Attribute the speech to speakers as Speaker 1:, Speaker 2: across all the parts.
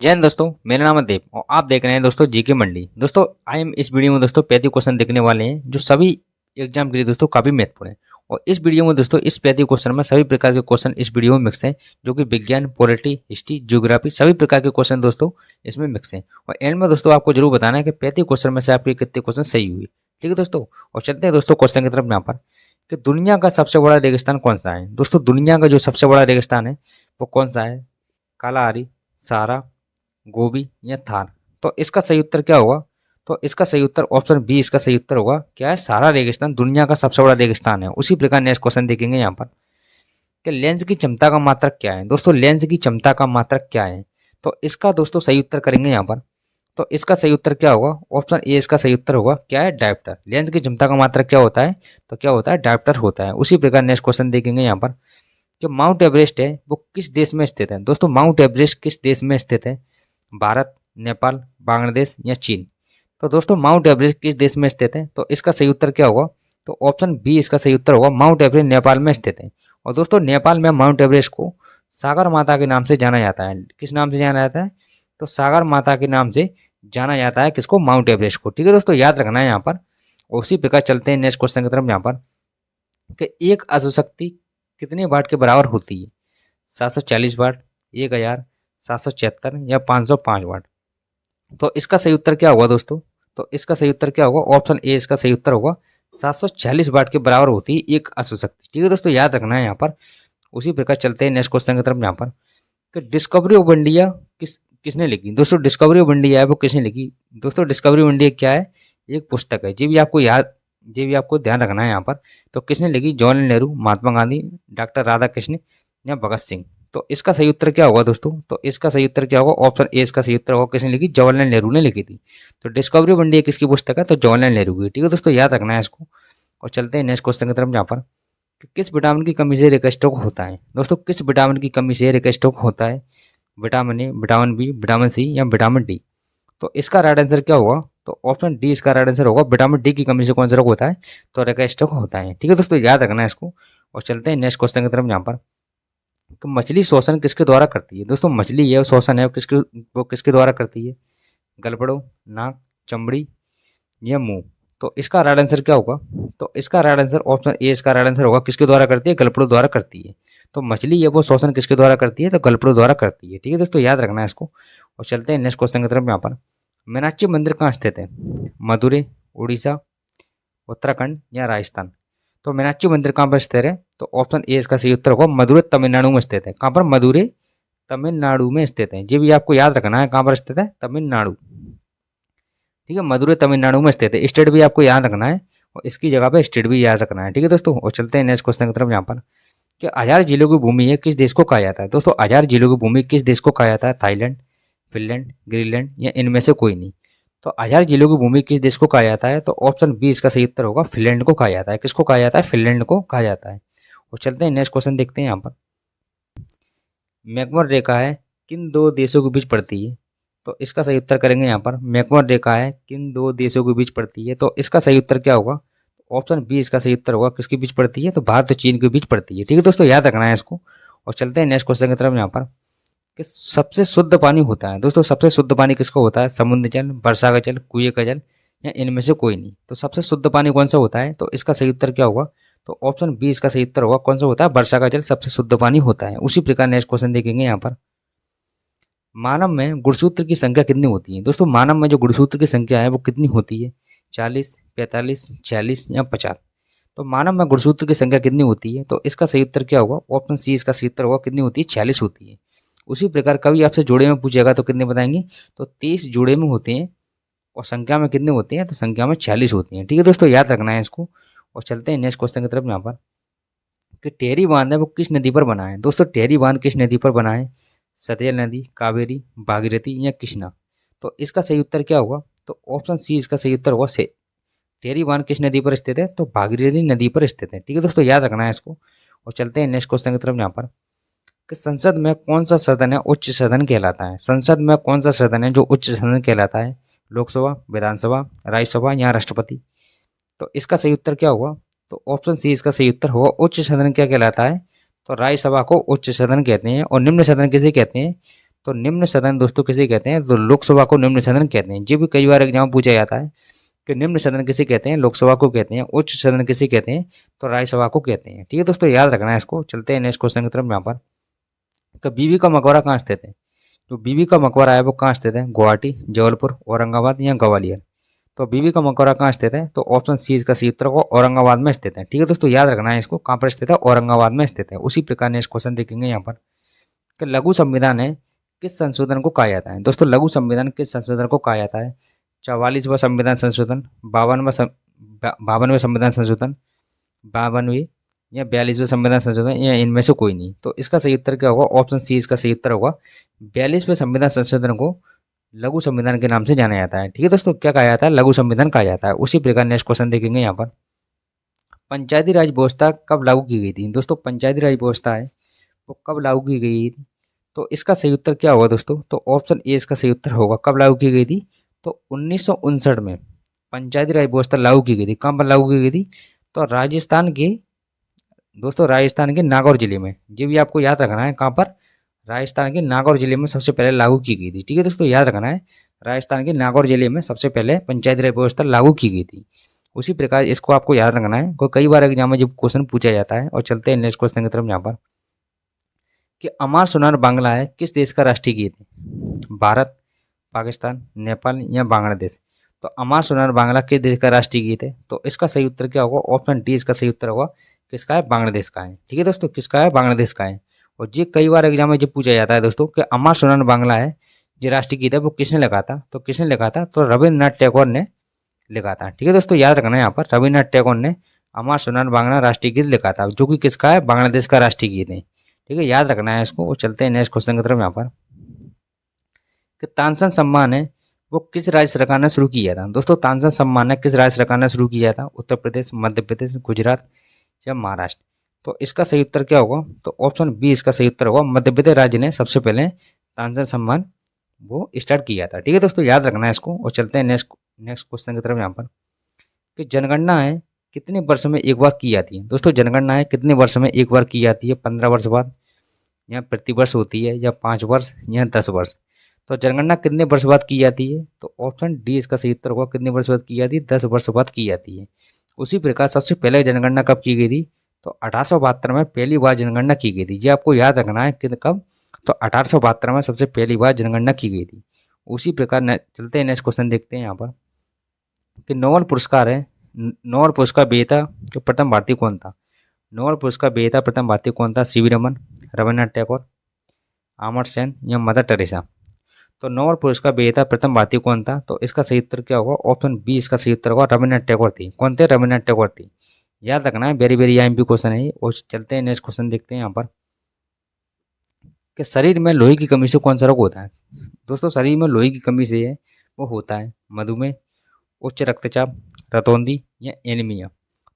Speaker 1: जय हिंद दोस्तों। मेरा नाम है देव और आप देख रहे हैं दोस्तों जीके मंडी। दोस्तों आई एम इस वीडियो में दोस्तों 35 क्वेश्चन देखने वाले हैं जो सभी एग्जाम के लिए दोस्तों काफी महत्वपूर्ण है। और इस वीडियो में दोस्तों इस 35 क्वेश्चन में सभी प्रकार के क्वेश्चन इस वीडियो में मिक्स हैं, जो कि विज्ञान, पॉलिटी, हिस्ट्री, ज्योग्राफी सभी प्रकार के क्वेश्चन दोस्तों इसमें मिक्स हैं। और एंड में दोस्तों आपको जरूर बताना है कि 35 क्वेश्चन में से आपके कितने क्वेश्चन सही हुए। ठीक है दोस्तों, और चलते हैं दोस्तों क्वेश्चन की तरफ। यहाँ पर कि दुनिया का सबसे बड़ा रेगिस्तान कौन सा है। दोस्तों दुनिया का जो सबसे बड़ा रेगिस्तान है वो कौन सा है? कालाहारी, सहारा, गोबी या थार। तो इसका सही उत्तर क्या होगा? तो इसका सही उत्तर ऑप्शन बी इसका सही उत्तर होगा। क्या है? सहारा रेगिस्तान दुनिया का सबसे बड़ा रेगिस्तान है। उसी प्रकार नेक्स्ट क्वेश्चन देखेंगे यहाँ पर कि लेंस की क्षमता का मात्रक क्या है। दोस्तों लेंस की क्षमता का मात्रक क्या है? तो इसका दोस्तों सही उत्तर करेंगे यहाँ पर। तो इसका सही उत्तर क्या होगा? ऑप्शन ए इसका सही उत्तर होगा। क्या है? डायप्टर। लेंस की क्षमता का मात्रक क्या होता है? तो क्या होता है? डायप्टर होता है। उसी प्रकार नेक्स्ट क्वेश्चन देखेंगे यहाँ पर कि माउंट एवरेस्ट है वो किस देश में स्थित है। दोस्तों माउंट एवरेस्ट किस देश में स्थित है? भारत, नेपाल, बांग्लादेश या चीन। तो दोस्तों माउंट एवरेस्ट किस देश में स्थित है? तो इसका सही उत्तर क्या होगा? तो ऑप्शन बी इसका सही उत्तर होगा। माउंट एवरेस्ट नेपाल में स्थित है। और दोस्तों नेपाल में माउंट एवरेस्ट को सागर माता के नाम से जाना जाता है। किस नाम से जाना जाता है? तो सागर माता के नाम से जाना जाता है किसको? माउंट एवरेस्ट को। ठीक है दोस्तों, याद रखना है यहाँ पर। उसी प्रकार चलते हैं नेक्स्ट क्वेश्चन की तरफ। यहाँ पर कि एक अणुशक्ति कितने वाट के बराबर होती है? 740 वाट, 1000, 776 या 505 वाट। तो इसका सही उत्तर क्या होगा दोस्तों? तो इसका सही उत्तर क्या होगा? ऑप्शन ए इसका सही उत्तर होगा। 746 वाट के बराबर होती है एक अणुशक्ति। ठीक है दोस्तों, याद रखना है यहाँ पर। उसी प्रकार चलते हैं नेक्स्ट क्वेश्चन की तरफ। यहाँ पर कि डिस्कवरी ऑफ इंडिया किसने लिखी। दोस्तों डिस्कवरी ऑफ इंडिया है वो किसने लिखी? दोस्तों डिस्कवरी ऑफ इंडिया क्या है? एक पुस्तक है। जी भी आपको ध्यान रखना है यहाँ पर। तो किसने लिखी? जवाहरलाल नेहरू, महात्मा गांधी, डॉक्टर राधा कृष्ण या भगत सिंह। तो इसका सही उत्तर क्या होगा दोस्तों? तो इसका सही उत्तर क्या होगा? ऑप्शन ए इसका सही उत्तर होगा। किसने लिखी? जवाहरलाल नेहरू ने लिखी थी। तो डिस्कवरी ऑफ इंडिया किसकी पुस्तक है? तो जवाहरलाल नेहरू की। ठीक है दोस्तों, याद रखना है इसको। और चलते हैं नेक्स्ट क्वेश्चन की तरफ। यहाँ पर कि किस विटामिन की कमी से रेक स्ट्रोक होता है। दोस्तों किस विटामिन की कमी से रेक स्ट्रोक होता है? Vitamin A, vitamin B, vitamin C या विटामिन डी। तो इसका राइट आंसर क्या होगा? तो ऑप्शन डी इसका राइट आंसर होगा। विटामिन डी की कमी से कौन सा रोग होता है? तो रेक स्ट्रोक होता है। ठीक है दोस्तों, याद रखना है इसको। और चलते हैं नेक्स्ट क्वेश्चन की तरफ। यहाँ पर कि मछली श्वसन किसके द्वारा करती है। दोस्तों मछली है श्वसन है वो किसके द्वारा करती है? गलपड़ों, नाक, चमड़ी या मुंह। तो इसका राइट आंसर क्या होगा? तो इसका राइट आंसर ऑप्शन ए इसका राइट आंसर होगा। किसके द्वारा करती है? गलपड़ों द्वारा करती है। तो मछली है वो श्वसन किसके द्वारा करती है? तो गलपड़ों द्वारा करती है। ठीक है दोस्तों, याद रखना है इसको। और चलते हैं नेक्स्ट क्वेश्चन की तरफ। यहाँ पर मीनाक्षी मंदिर कहाँ स्थित है? मदुरै, उड़ीसा, उत्तराखंड या राजस्थान। तो मीनाक्षी मंदिर कहाँ पर स्थित है? तो ऑप्शन ए इसका सही उत्तर होगा। मदुरै तमिलनाडु में स्थित है। कहाँ पर? मदुरै तमिलनाडु में स्थित है। ये भी आपको याद रखना है। कहाँ पर स्थित है? तमिलनाडु। ठीक है, मदुरै तमिलनाडु में स्थित है। स्टेट भी आपको याद रखना है और इसकी जगह पे स्टेट भी याद रखना है। ठीक है दोस्तों, और चलते हैं नेक्स्ट क्वेश्चन की तरफ। यहाँ पर कि हजार जिलों की भूमि है किस देश को कहा जाता है। दोस्तों हजार जिलों की भूमि किस देश को कहा जाता है? थाईलैंड, फिनलैंड, ग्रीनलैंड या इनमें से कोई नहीं। तो हजार जिलों की भूमि किस देश को कहा जाता है? तो ऑप्शन बी इसका सही उत्तर होगा। फिनलैंड को कहा जाता है। किसको कहा जाता है? फिनलैंड को कहा जाता है। और चलते हैं नेक्स्ट क्वेश्चन देखते हैं। यहाँ पर मैकमोहन रेखा है किन दो देशों के बीच पड़ती है? तो इसका सही उत्तर करेंगे यहाँ पर। मैकमोहन रेखा है किन दो देशों के बीच पड़ती है? तो इसका सही उत्तर क्या होगा? ऑप्शन बी इसका सही उत्तर होगा। किसके बीच पड़ती है? तो भारत और चीन के बीच पड़ती है। ठीक है दोस्तों, याद रखना है इसको। और चलते हैं नेक्स्ट क्वेश्चन की तरफ। यहाँ पर कि सबसे शुद्ध पानी होता है। दोस्तों सबसे शुद्ध पानी किसका होता है? समुद्र जल, वर्षा का जल, कुएं का जल या इनमें से कोई नहीं। तो सबसे शुद्ध पानी कौन सा होता है? तो इसका सही उत्तर क्या होगा? तो ऑप्शन बी इसका सही उत्तर होगा। कौन सा होता है? वर्षा का जल सबसे शुद्ध पानी होता है। उसी प्रकार नेक्स्ट क्वेश्चन देखेंगे। यहाँ पर मानव में गुणसूत्र की संख्या कितनी होती है? दोस्तों मानव में जो गुणसूत्र की संख्या है वो कितनी होती है? 40, 45, 46 या 50। तो मानव में गुणसूत्र की संख्या कितनी होती है? तो इसका सही उत्तर क्या होगा? ऑप्शन सी इसका सही उत्तर होगा। कितनी होती है? 46 होती है। उसी प्रकार कभी आपसे जोड़े में पूछेगा तो कितने बताएंगे? तो 30 जोड़े में होते हैं। और संख्या में कितने होते हैं? तो संख्या में 46 होती हैं। ठीक है दोस्तों, याद रखना है इसको। और चलते हैं नेक्स्ट क्वेश्चन की तरफ। यहाँ पर कि टेहरी बांध है वो किस नदी पर बना है? दोस्तों टेहरी बांध किस नदी पर बना है? सतलज नदी, कावेरी, भागीरथी या कृष्णा। तो इसका सही उत्तर क्या होगा? तो ऑप्शन सी इसका सही उत्तर होगा। से टेहरी बांध किस नदी पर स्थित है? तो भागीरथी नदी पर स्थित है। ठीक है दोस्तों, याद रखना है इसको। और चलते हैं नेक्स्ट क्वेश्चन की तरफ। यहाँ पर कि संसद में कौन सा सदन है उच्च सदन कहलाता है? संसद में कौन सा सदन है जो उच्च सदन कहलाता है? लोकसभा, विधानसभा, राज्यसभा या राष्ट्रपति। तो इसका सही उत्तर क्या होगा? तो ऑप्शन सी इसका सही उत्तर होगा। उच्च सदन क्या कहलाता है? तो राज्यसभा को उच्च सदन कहते हैं। और निम्न सदन किसे कहते हैं? तो निम्न सदन दोस्तों किसे कहते हैं? तो लोकसभा को निम्न सदन कहते हैं। ये भी कई बार एग्जाम पूछा जाता है कि निम्न सदन किसे कहते हैं? लोकसभा को कहते हैं। उच्च सदन किसे कहते हैं? तो राज्यसभा को कहते हैं। ठीक है दोस्तों, याद रखना है इसको। चलते हैं नेक्स्ट क्वेश्चन की तरफ। यहाँ पर कि बीबी का मकबरा कहाँ स्थित है? जो बीबी का मकबरा है वो कहाँ स्थित है? गुवाहाटी, जबलपुर, औरंगाबाद या ग्वालियर? तो बीबी का मकबरा कहाँ स्थित है? तो ऑप्शन सी इसका सही उत्तर होगा, औरंगाबाद में स्थित है। ठीक है दोस्तों, याद रखना है इसको। कहाँ पर स्थित है? औरंगाबाद में स्थित है। उसी प्रकार नेक्स्ट क्वेश्चन देखेंगे यहाँ पर कि लघु संविधान है किस संशोधन को कहा जाता है? दोस्तों लघु संविधान किस संशोधन को कहा जाता है? 44वां संविधान संशोधन, 52वें संविधान संशोधन, 52वें या 42वें संविधान संशोधन, या इनमें से कोई नहीं? तो इसका सही उत्तर क्या होगा? ऑप्शन सी इसका सही उत्तर होगा। 42वें संविधान संशोधन को लघु संविधान के नाम से जाना जाता है। ठीक है दोस्तों, क्या कहा जाता है? लघु संविधान कहा जाता है। उसी प्रकार नेक्स्ट क्वेश्चन देखेंगे यहाँ पर, पंचायती राज व्यवस्था कब लागू की गई थी? दोस्तों पंचायती राज व्यवस्था है वो कब लागू की गई थी? तो इसका सही उत्तर क्या होगा दोस्तों? तो ऑप्शन ए इसका सही उत्तर होगा। कब लागू की गई थी? तो 1959 में पंचायती राज व्यवस्था लागू की गई थी। कहाँ पर लागू की गई थी? तो राजस्थान के दोस्तों, राजस्थान के नागौर जिले में। ये भी आपको याद रखना है। कहाँ पर? राजस्थान के नागौर जिले में सबसे पहले लागू की गई थी। ठीक है दोस्तों, याद रखना है। राजस्थान के नागौर जिले में सबसे पहले पंचायती राज व्यवस्था लागू की गई थी। उसी प्रकार इसको आपको याद रखना है, कोई कई बार एग्जाम में जब क्वेश्चन पूछा जाता है। और चलते हैं नेक्स्ट क्वेश्चन की तरफ यहाँ पर कि अमार सोनार बांग्ला है किस देश का राष्ट्रीय गीत है? भारत, पाकिस्तान, नेपाल या बांग्लादेश? तो अमार सोनार बांग्ला किस देश का राष्ट्रीय गीत है? तो इसका सही उत्तर क्या होगा? ऑप्शन डी इसका सही उत्तर होगा। किसका है? बांग्लादेश का है। ठीक है दोस्तों, किसका है? बांग्लादेश का है। और ये कई बार एग्जाम में जब पूछा जाता है दोस्तों कि अमार सोनार बांग्ला है जो राष्ट्रीय गीत है वो किसने लिखा था? तो किसने लिखा था? तो रविन्द्रनाथ टैगोर ने लिखा था। ठीक है दोस्तों, याद रखना है यहाँ पर, रविन्द्रनाथ टैगोर ने अमार सोनार बांग्ला राष्ट्रीय गीत लिखा था, जो कि किसका है? बांग्लादेश का राष्ट्रीय गीत है। ठीक है, याद रखना है इसको। और चलते हैं नेक्स्ट क्वेश्चन की तरफ यहाँ पर कि तानसेन सम्मान है वो किस राज्य सरकार ने शुरू किया था? दोस्तों तानसेन सम्मान है किस राज्य सरकार ने शुरू किया था? उत्तर प्रदेश, मध्य प्रदेश, गुजरात या महाराष्ट्र? तो इसका सही उत्तर क्या होगा? तो ऑप्शन बी इसका सही उत्तर होगा। मध्य प्रदेश राज्य ने सबसे पहले तानसेन सम्मान वो स्टार्ट किया था। ठीक है दोस्तों, याद रखना है इसको। और चलते हैं नेक्स्ट नेक्स्ट क्वेश्चन की तरफ यहाँ पर कि जनगणना है कितने वर्ष में एक बार की जाती है? दोस्तों जनगणना है कितने वर्ष में एक बार की जाती है? 15 वर्ष बाद, या प्रतिवर्ष होती है, या 5 वर्ष, या 10 वर्ष? तो जनगणना कितने वर्ष बाद की जाती है? तो ऑप्शन डी इसका सही उत्तर होगा। कितने वर्ष बाद की जाती है? 10 वर्ष बाद की जाती है। उसी प्रकार सबसे पहले जनगणना कब की गई थी? तो 1872 में पहली बार जनगणना की गई थी। ये आपको याद रखना है कि कब? तो 1872 में सबसे पहली बार जनगणना की गई थी। उसी प्रकार चलते हैं नेक्स्ट क्वेश्चन देखते हैं यहाँ पर कि नोबेल पुरस्कार है, नोबेल पुरस्कार विजेता जो प्रथम भारतीय कौन था? नोबेल पुरस्कार विजेता प्रथम भारतीय कौन था? सीवी रमन, रविन्द्रनाथ टैगोर, अमर्त्य सेन या मदर टेरेसा? तो नोबेल पुरस्कार विजेता प्रथम भारतीय कौन था? तो इसका सही उत्तर क्या होगा? ऑप्शन बी इसका सही उत्तर होगा। रविन्द्रनाथ टैगोर थी। कौन थे? रविन्द्रनाथ टैगोर थी। याद रखना है, वेरी वेरी आईएमपी क्वेश्चन है ये। और चलते हैं नेक्स्ट क्वेश्चन देखते हैं यहाँ पर कि शरीर में लोहे की कमी से कौन सा रोग होता है? दोस्तों शरीर में लोहे की कमी से है वो होता है मधुमेह, उच्च रक्तचाप, रतौंधी या एनीमिया?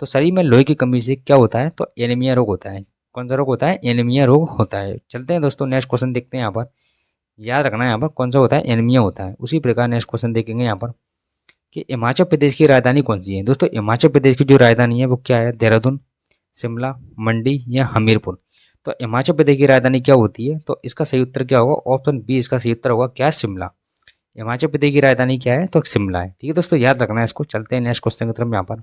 Speaker 1: तो शरीर में लोहे की कमी से क्या होता है? तो एनीमिया रोग होता है। कौन सा रोग होता है? एनीमिया रोग होता है। चलते हैं दोस्तों नेक्स्ट क्वेश्चन देखते हैं यहाँ पर। याद रखना है यहाँ पर कौन सा होता है? एनीमिया होता है। उसी प्रकार नेक्स्ट क्वेश्चन देखेंगे यहाँ पर कि हिमाचल प्रदेश की राजधानी कौन सी है? दोस्तों हिमाचल प्रदेश की जो राजधानी है वो क्या है? देहरादून, शिमला, मंडी या हमीरपुर? तो हिमाचल प्रदेश की राजधानी क्या होती है? तो इसका सही उत्तर क्या होगा? ऑप्शन बी इसका सही उत्तर होगा। क्या? शिमला। हिमाचल प्रदेश की राजधानी क्या है? तो शिमला है। ठीक है दोस्तों, याद रखना है इसको। चलते हैं नेक्स्ट क्वेश्चन की तरफ यहाँ पर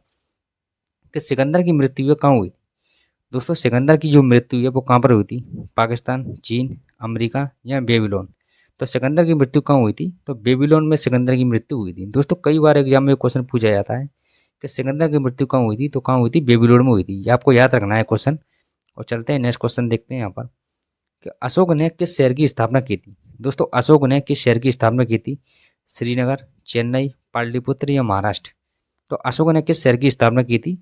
Speaker 1: कि सिकंदर की मृत्यु कहाँ हुई? दोस्तों सिकंदर की जो मृत्यु है वो कहाँ पर हुई थी? पाकिस्तान, चीन, अमेरिका या बेबीलोन? तो सिकंदर की मृत्यु कहाँ हुई थी? तो बेबीलोन में सिकंदर की मृत्यु हुई थी। दोस्तों कई बार एग्जाम में क्वेश्चन पूछा जाता है कि सिकंदर की मृत्यु कहाँ हुई थी? तो कहाँ हुई थी? बेबीलोन में हुई थी। ये आपको याद रखना है क्वेश्चन। और चलते हैं नेक्स्ट क्वेश्चन देखते हैं यहाँ पर कि अशोक ने किस शहर की स्थापना की थी? दोस्तों अशोक ने किस शहर की स्थापना की थी? श्रीनगर, चेन्नई, पाटलिपुत्र या महाराष्ट्र? तो अशोक ने किस शहर की स्थापना की थी?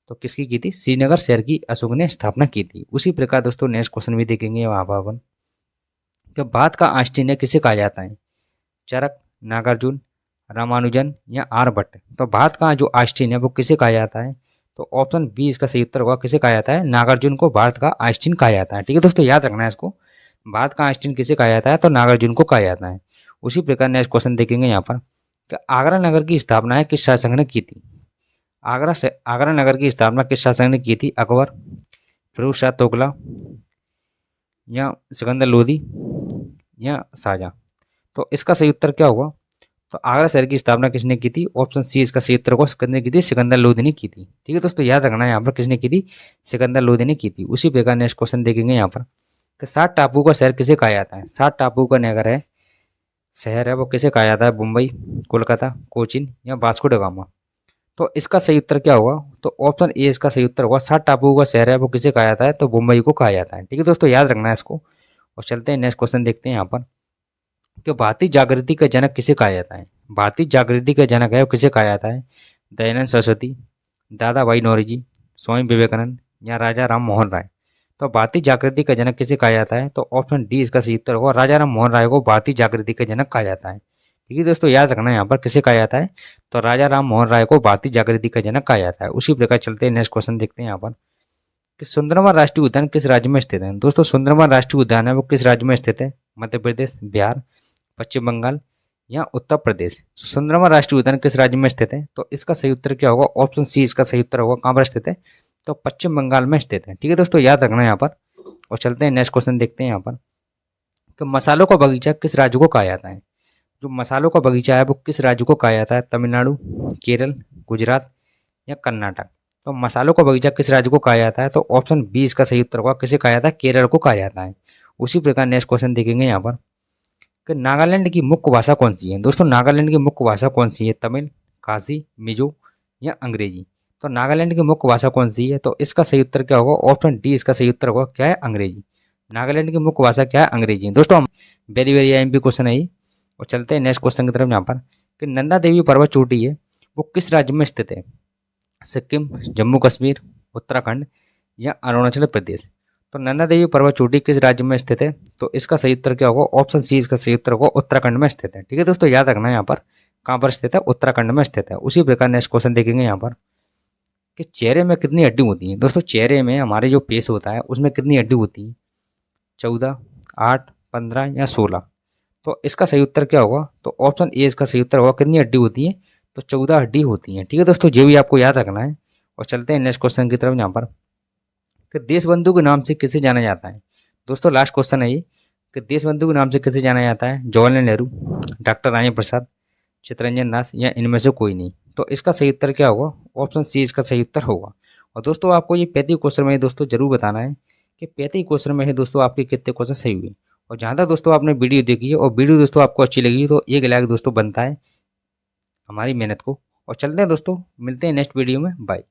Speaker 1: तो किसकी की थी? श्रीनगर शहर की अशोक ने स्थापना की थी। उसी प्रकार दोस्तों नेक्स्ट क्वेश्चन भी देखेंगे वहाँ पर अपन कि भारत का आइंस्टीन किसे कहा जाता है? चरक, नागार्जुन, रामानुजन या आर्यभट्ट? तो भारत का जो आइंस्टीन है वो किसे कहा जाता है? तो ऑप्शन बी इसका सही उत्तर होगा। किसे कहा जाता है? नागार्जुन को भारत का आइंस्टीन कहा जाता है। ठीक है दोस्तों, याद रखना है इसको। भारत का आइंस्टीन किसे कहा जाता है? तो नागार्जुन को कहा जाता है। उसी प्रकार नेक्स्ट क्वेश्चन देखेंगे यहाँ पर कि आगरा नगर की स्थापना है किस शासक ने की थी? आगरा नगर की स्थापना किस शासक ने की थी? अकबर, फिरोज शाह तुगलक या सिकंदर लोधी या शाहजहां। तो इसका सही उत्तर क्या होगा? तो आगरा शहर की स्थापना किसने की थी? ऑप्शन सी इसका सही उत्तर होगा, किसने की थी? सिकंदर लोधी ने की थी। ठीक है दोस्तों, याद रखना है यहाँ पर किसने की थी? सिकंदर लोधी ने की थी। उसी प्रकार नेक्स्ट क्वेश्चन देखेंगे यहाँ पर कि 7 टापू का शहर किसे कहा जाता है? 7 टापू का नगर है, शहर है, वो किसे कहा जाता है? मुंबई, कोलकाता, कोचिन या वास्को ड गामा। तो इसका सही उत्तर क्या होगा? तो ऑप्शन ए इसका सही उत्तर होगा। 7 टापुओं का शहर है, वो किसे कहा जाता है? तो मुंबई को कहा जाता है। ठीक है दोस्तों, याद रखना है इसको। और चलते हैं नेक्स्ट क्वेश्चन देखते हैं यहाँ पर कि भारतीय जागृति का जनक किसे कहा जाता है? भारतीय जागृति का जनक है वो किसे कहा जाता है? दयानंद सरस्वती, दादा भाई नौरोजी, स्वामी विवेकानंद या राजा राम मोहन राय। तो भारतीय जागृति का जनक किसे कहा जाता है? तो ऑप्शन डी इसका सही उत्तर होगा। राजा राम मोहन राय को भारतीय जागृति का जनक कहा जाता है। ठीक है दोस्तों, याद रखना है यहाँ पर किसे कहा जाता है? तो राजा राम मोहन राय को भारतीय जागृति का जनक कहा जाता है। उसी प्रकार चलते हैं नेक्स्ट क्वेश्चन देखते हैं यहाँ पर कि सुंदरवन राष्ट्रीय उद्यान किस राज्य में स्थित है? दोस्तों सुंदरवन राष्ट्रीय उद्यान है वो किस राज्य में स्थित है? मध्य प्रदेश, बिहार, पश्चिम बंगाल या उत्तर प्रदेश। सुंदरवन राष्ट्रीय उद्यान किस राज्य में स्थित है? तो इसका सही उत्तर क्या होगा? ऑप्शन सी इसका सही उत्तर होगा। कहाँ पर स्थित है? तो पश्चिम बंगाल में स्थित है। ठीक है दोस्तों, याद रखना है यहाँ पर। और चलते हैं नेक्स्ट क्वेश्चन देखते हैं यहाँ पर कि मसालों का बगीचा किस राज्य को कहा जाता है? जो मसालों का बगीचा है वो किस राज्य को कहा जाता है? तमिलनाडु, केरल, गुजरात या कर्नाटक। तो मसालों का बगीचा किस राज्य को कहा जाता है? तो ऑप्शन बी इसका सही उत्तर होगा। किसे कहा जाता है? केरल को कहा जाता है। उसी प्रकार नेक्स्ट क्वेश्चन देखेंगे यहाँ पर कि नागालैंड की मुख्य भाषा कौन सी है? दोस्तों नागालैंड की मुख्य भाषा कौन सी है? तमिल, खासी, मिजो या अंग्रेजी। तो नागालैंड की मुख्य भाषा कौन सी है? तो इसका सही उत्तर क्या होगा? ऑप्शन डी इसका सही उत्तर होगा। क्या है? अंग्रेजी। नागालैंड की मुख्य भाषा क्या है? अंग्रेजी। दोस्तों वेरी वेरी एमपी क्वेश्चन है ये। और चलते हैं नेक्स्ट क्वेश्चन की तरफ यहाँ पर कि नंदा देवी पर्वत चोटी है वो किस राज्य में स्थित है? सिक्किम, जम्मू कश्मीर, उत्तराखंड या अरुणाचल प्रदेश। तो नंदा देवी पर्वत चोटी किस राज्य में स्थित है? तो इसका सही उत्तर क्या होगा? ऑप्शन सी इसका सही उत्तर होगा। उत्तराखंड में स्थित है। ठीक है दोस्तों, याद रखना है यहाँ पर कहाँ पर स्थित है? उत्तराखंड में स्थित है। उसी प्रकार नेक्स्ट क्वेश्चन देखेंगे यहाँ पर कि चेहरे में कितनी हड्डी होती है? दोस्तों चेहरे में हमारे जो फेस होता है उसमें कितनी हड्डी होती है? 14, 8, 15 या 16। तो इसका सही उत्तर क्या होगा? तो ऑप्शन ए इसका सही उत्तर होगा। कितनी हड्डी होती है? तो 14 हड्डी होती है। ठीक है दोस्तों, ये भी आपको याद रखना है। और चलते हैं नेक्स्ट क्वेश्चन की तरफ यहाँ पर कि देश बंधु के नाम से किसे जाना जाता है? दोस्तों लास्ट क्वेश्चन है ये कि देश बंधु के नाम से किसे जाना जाता है? जवाहरलाल नेहरू, डॉक्टर राजेंद्र प्रसाद, चित्तरंजन दास या इनमें से कोई नहीं। तो इसका सही उत्तर क्या होगा? ऑप्शन सी इसका सही उत्तर होगा। और दोस्तों आपको ये 35 क्वेश्चन में दोस्तों जरूर बताना है कि 35 क्वेश्चन में है दोस्तों आपके कितने क्वेश्चन सही हुए। और जहाँ तक दोस्तों आपने वीडियो देखी है और वीडियो दोस्तों आपको अच्छी लगी तो एक लाइक दोस्तों बनता है हमारी मेहनत को। और चलते हैं दोस्तों, मिलते हैं नेक्स्ट वीडियो में। बाय।